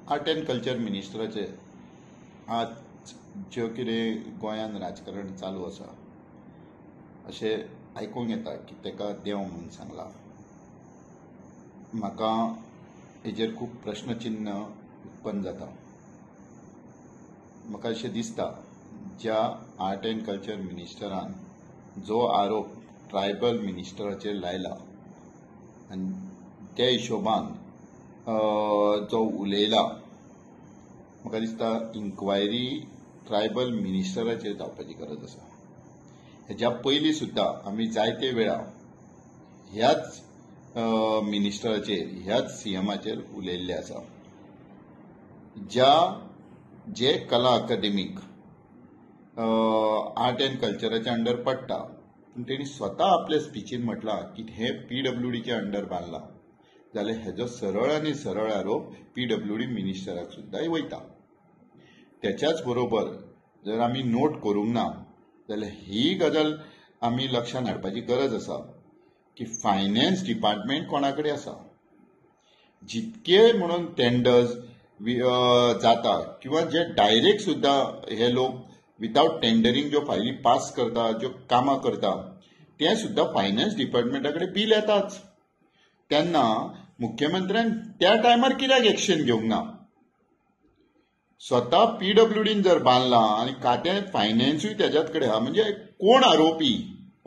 Art end culture मिनिस्टराचे आज ज्यो कितें गोंयांत राजकारण चालू आसा अशें आयकूंक येता की ताका देंव म्हणून सांगला. म्हाका हेजेर खूब प्रश्नचिन्ह उत्पन्न जाता. म्हाका अशें दिसता ज्या आर्ट एंड कल्चर मिनिस्टरान जो आरोप ट्रायबल मिनिस्टराचेर लायला आनी त्या हिशोबान जो उलयला, म्हाका दिसता इन्क्वायरी ट्रायबल मिनिस्टराचेर जावपाची गरज आसा. हेज्या पयलीं सुद्दां आमी जायते वेळा ह्याच मिनिस्टराचेर ह्याच सीएमाचेर उलयल्ले आसा. जे कला अकादेमीक आर्ट एंड कल्चराच्या अंडर पडटा, पूण तेणी स्वता आपल्या स्पिचीन म्हटलां की हे PWDचे अंडर बांदलां, जाल्यार हेजो सरळ आनी सरळ आरोप PWD मिनिस्टराक सुद्दां वयता. त्याच्याच बरोबर जर आमी नोट करूंक ना जाल्यार ही गजाल आमी लक्षांत हाडपाची गरज आसा की फायनान्स डिपार्टमेंट कोणा कडेन आसा. जितके म्हणून टेंडर्स जाता किंवा जे डायरेक्ट सुद्दां हे लोक विदाउट टेंडरिंग ज्यो फायली पास करता, ज्यो कामां करता, ते सुद्दां फायनान्स डिपार्टमेंटा कडेन बील येताच. तेन्ना मुख्यमंत्र्यान त्या टायमार कित्याक एक्शन घेवंक ना? स्वता PWDन जर बांदला आनी खातें फायनान्सूय त्याच्याच कडेन आहा, म्हणजे कोण आरोपी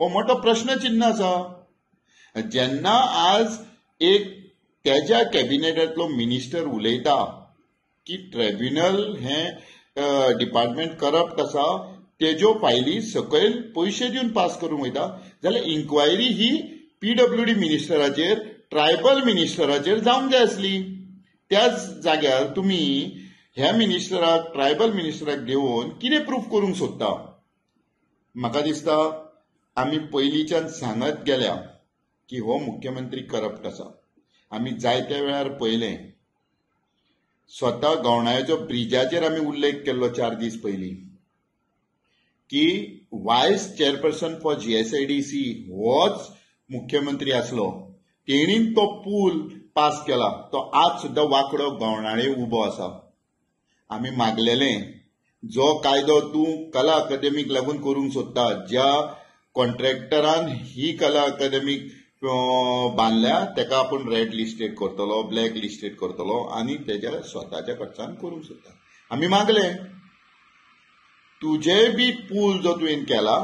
हो मोठो प्रश्नचिन्ह आसा. जेन्ना आज एक त्याच्या कॅबिनेटांतलो मिनिस्टर उलयता की ट्रिब्युनल हे डिपार्टमेंट करप्ट आसा, तेज्यो फायली सकयल पयशे दिवन पास करूंक वयता, जाल्यार इन्क्वायरी ही PWD मिनिस्टराचेर, ट्रायबल मिनिस्टराचेर जावंक जाय आसली. त्याच जाग्यार तुमी ह्या मिनिस्टराक, ट्रायबल मिनिस्टराक घेवन कितें प्रूफ करूंक सोदता? म्हाका दिसता आमी पयलींच्यान सांगत गेल्या की हो मुख्यमंत्री करप्ट आसा. आमी जायत्या वेळार पळयलें, स्वता गवणाच्या ब्रिजाचेर आमी उल्लेख केल्लो 4 दीस पयलीं की वायस चेअरपर्सन फॉर GSIDC होच मुख्यमंत्री आसलो, तेणीन तो पूल पास केला, तो आज सुद्दां वांकडो गवणाळे उबो आसा. आमी मागलेलें जो कायदो तूं कला अकादेमीक लागून करूंक सोदता, ज्या कॉन्ट्रॅक्टरान ही कला अकादेमीक बांदल्या ताका आपूण रेड लिस्टेड करतलो, ब्लॅक लिस्टेड करतलो आनी तेज्या स्वताच्या खर्चान करूंक सोदता. आमी मागलें तुजे बी पूल जो तुवें केला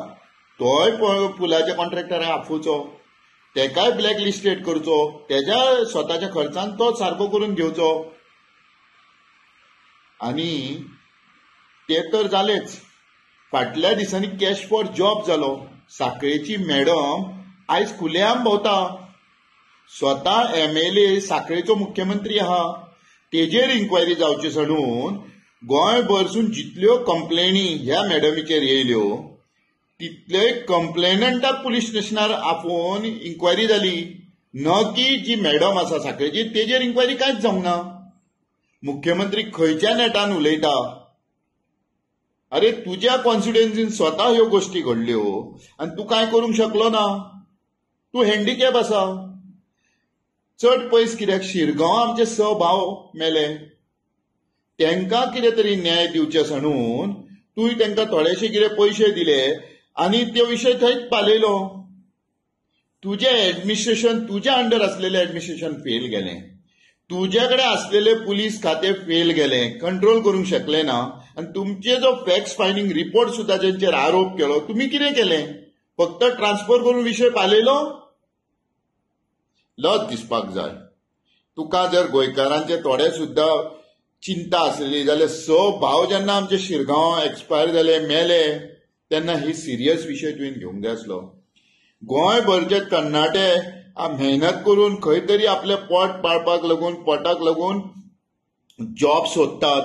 तोय पुलाच्या कॉन्ट्रॅक्टराक आफोवचो, तेकाय ब्लॅक लिस्टेड करचो, तेज्या स्वताच्या खर्चान तो सारको करून घेवचो. आनी ते तर जालेच, फाटल्या दिसांनी कॅश फॉर जॉब जालो. साखळेची मॅडम आयज खुलेआम भोंवता, स्वता MLA साखळेचो मुख्यमंत्री आहा, तेजेर इन्क्वायरी जावची सोडून गोंयभरसून जितल्यो कंप्लेनी ह्या मॅडमीचेर येयल्यो तितले कंप्लेनंटाक पुलीस स्टेशनार आपोवन इन्क्वायरी जाली, न की जी मॅडम आसा साखळेची तेजेर इन्क्वायरी कांयच जावंक ना. मुख्यमंत्री खंयच्या नेटान उलयता? अरे तुज्या कॉन्स्टिट्युएन्सीन स्वता ह्यो गोष्टी घडल्यो आनी तूं कांय करूंक शकलो ना. तूं हँडिकॅप आसा. चड पयस कित्याक शिरगांव आमचे 6 भाव मेले, तांकां कितें तरी न्याय दिवचे म्हणून तुंय तांकां थोडेशे कितें पयशे दिले आनी त्यो विशय थंयच पालयलो. तुजें एडमिनिस्ट्रेशन, तुज्या अंडर आसलेलें एडमिनिस्ट्रेशन फेल गेलें, तुजे कडेन आसलेलें पुलीस खातें फेल गेलें, कंट्रोल करूंक शकलें ना. आनी तुमचे जो फॅक्ट फायंडिंग रिपोर्ट सुद्दां जेंचेर आरोप केलो, तुमी कितें केलें? फक्त ट्रान्सफर करून विशय पालयलो? लज दिसपाक जाय. तुका जर गोंयकारांचे थोडे सुद्दां चिंता आसली जाल्यार 6 भाव जेन्ना आमचे शिरगांव एक्सपायर जाले, मेले, तेन्ना ही सिरियस विशय तुवें घेवंक जाय आसलो. गोंयभरचे तरणाटे मेहनत करून खंय तरी आपले पोट पाळपाक लागून, पोटाक लागून जॉब सोदतात,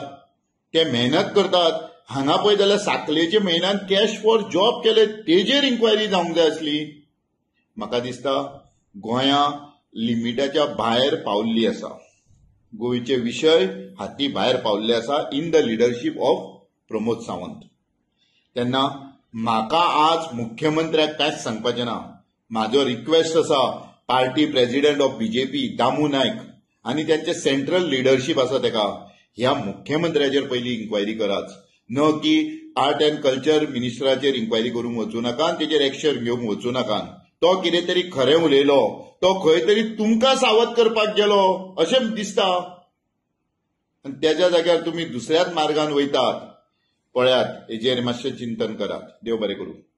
ते मेहनत करतात. हांगा पळय जाल्यार साखलेचे म्हयन्यान कॅश फॉर जॉब केले, तेजेर इन्क्वायरी जावंक जाय आसली. म्हाका दिसता गोंयां लिमिटाच्या भायर पावल्ली आसा. गोंयचे विशय हाती भायर पावल्ले आसा in the leadership of Pramod Sawant. तेन्ना म्हाका आज मुख्यमंत्र्याक कांयच सांगपाचें ना. म्हाजो रिक्वेस्ट आसा party president of BJP Damu Naik आनी त्यांचे सेंट्रल लिडरशीप आसा तेका ह्या मुख्यमंत्र्याचेर पयली इन्क्वायरी करात, न की आर्ट अँड कल्चर मिनिस्टराचेर इन्क्वायरी करूंक वचूं नाका आनी तेचेर एक्शन घेवंक वचूं नाका. तो कितें तरी खरें उलयलो, तो खंय तरी तुमकां सावध करपाक गेलो अशें दिसता. आनी त्याच्या जाग्यार तुम्ही दुसऱ्याच मार्गान वयतात. पळयात, हेजेर मातशें चिंतन करात. देव बरें करूं.